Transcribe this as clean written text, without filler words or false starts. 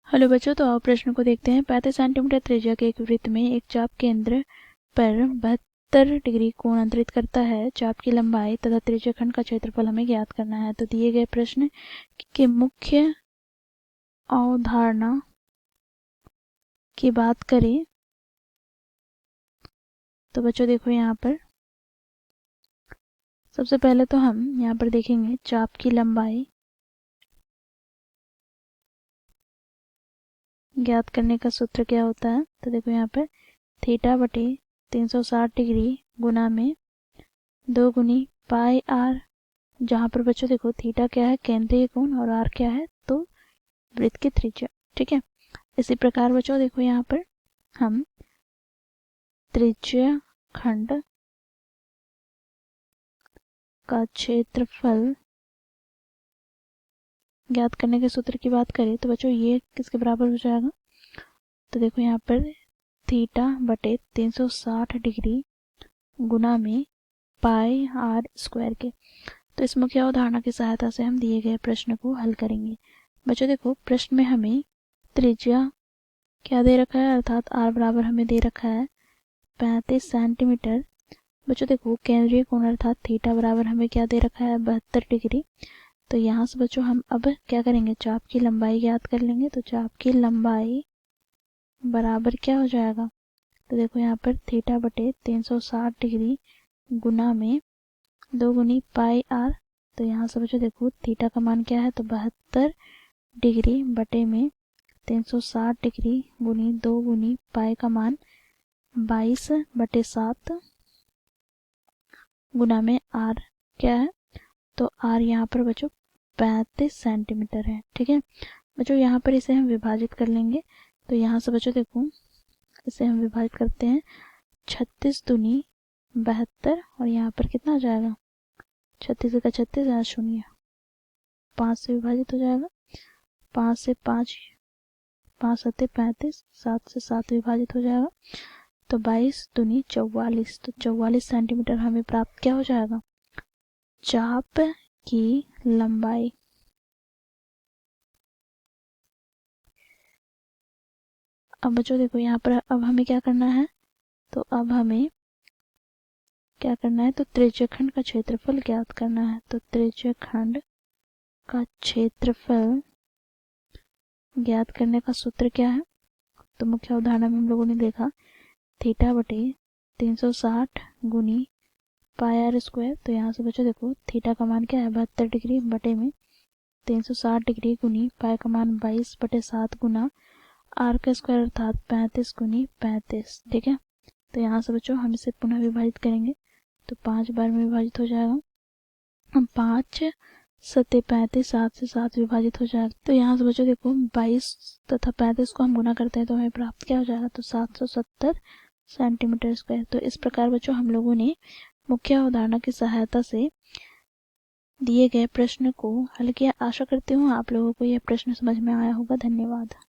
Hello बच्चों, तो आओ प्रश्न को देखते हैं। 35 सेंटीमीटर त्रिज्या के एक वृत्त में एक चाप केंद्र पर 72 डिग्री कोण अंतरित करता है। चाप की लंबाई तथा त्रिज्याखंड का क्षेत्रफल हमें ज्ञात करना है। तो दिए गए प्रश्न की मुख्य अवधारणा की बात करें तो बच्चों देखो, यहाँ पर सबसे पहले तो हम यहाँ पर देखेंगे चाप की लंबाई ज्ञात करने का सूत्र क्या होता है। तो देखो यहाँ पर थीटा बटे 360 डिग्री गुना में 2 गुनी पाई आर, जहाँ पर बच्चों देखो थीटा क्या है, केंद्रीय कोण, और आर क्या है, तो वृत्त की त्रिज्या। ठीक है, इसी प्रकार बच्चों देखो यहाँ पर हम त्रिज्या खंड का क्षेत्रफल ज्ञात करने के सूत्र की बात करें तो बच्चों ये किसके बराबर हो जाएगा। तो देखो यहाँ पर थीटा बटे 360 डिग्री गुना में पाई आर स्क्वायर के। तो इस मुख्य अवधारणा की सहायता से हम दिए गए प्रश्न को हल करेंगे। बच्चों देखो प्रश्न में हमें त्रिज्या क्या दे रखा है, अर्थात आर बराबर हमें दे रखा है 35 सेंटीमीटर। बच्चों देखो केंद्रीय कोण अर्थात थीटा बराबर हमें क्या दे रखा है, 72 डिग्री। तो यहाँ से बच्चों हम अब क्या करेंगे, चाप की लंबाई ज्ञात कर लेंगे। तो चाप की लंबाई बराबर क्या हो जाएगा, तो देखो यहाँ पर थीटा बटे 360 डिग्री गुना में 2 गुनी पाई आर। तो यहाँ से बच्चों देखो थीटा का मान क्या है, तो 72 डिग्री बटे में 360 डिग्री गुनी 2 गुनी पाई का मान 22/7 गुना में आर क्या है, तो आर यहाँ पर बच्चों 35 सेंटीमीटर है। ठीक है बच्चों, यहाँ पर इसे हम विभाजित कर लेंगे। तो यहाँ से बच्चों देखो इसे हम विभाजित करते हैं, 36 दूनी 72, और यहाँ पर कितना हो जाएगा, 36 का 36 यहाँ शून्य, 5 से विभाजित हो जाएगा, 5 से 5, 5 सत्ते 35, 7 से 7 विभाजित हो जाएगा, तो 22 दूनी 44। तो 44 सेंटीमीटर हमें प्राप्त क्या हो जाएगा, चाप की लंबाई। अब बच्चों देखो यहाँ पर अब हमें क्या करना है, तो अब हमें क्या करना है, तो त्रिज्याखंड का क्षेत्रफल ज्ञात करना है। तो त्रिज्याखंड का क्षेत्रफल ज्ञात करने का सूत्र क्या है, तो मुख्य अवधारणा में हम लोगों ने देखा थीटा बटे 360 गुनी पाई आर स्क्वायर। तो यहाँ से बच्चों देखो थीटा का मान क्या है, 72 डिग्री बटे में 360 डिग्री गुनी पाई का मान 22/7 गुना आर का स्क्वायर अर्थात 35 गुनी 35। ठीक है, तो यहाँ से बच्चों हम इसे पुनः विभाजित करेंगे। तो 5 बार में विभाजित हो जाएगा, 5 सत्ते 35, 7 से 7 विभाजित हो जाएगा। तो यहाँ से बच्चों देखो 22 तथा 35 को हम गुना करते हैं तो हमें प्राप्त क्या हो जाएगा, तो 770 सेंटीमीटर स्क्वायर। तो इस प्रकार बच्चों हम लोगों ने मुख्य अवधारणा की सहायता से दिए गए प्रश्न को हल किया। आशा करती हूँ आप लोगों को यह प्रश्न समझ में आया होगा। धन्यवाद।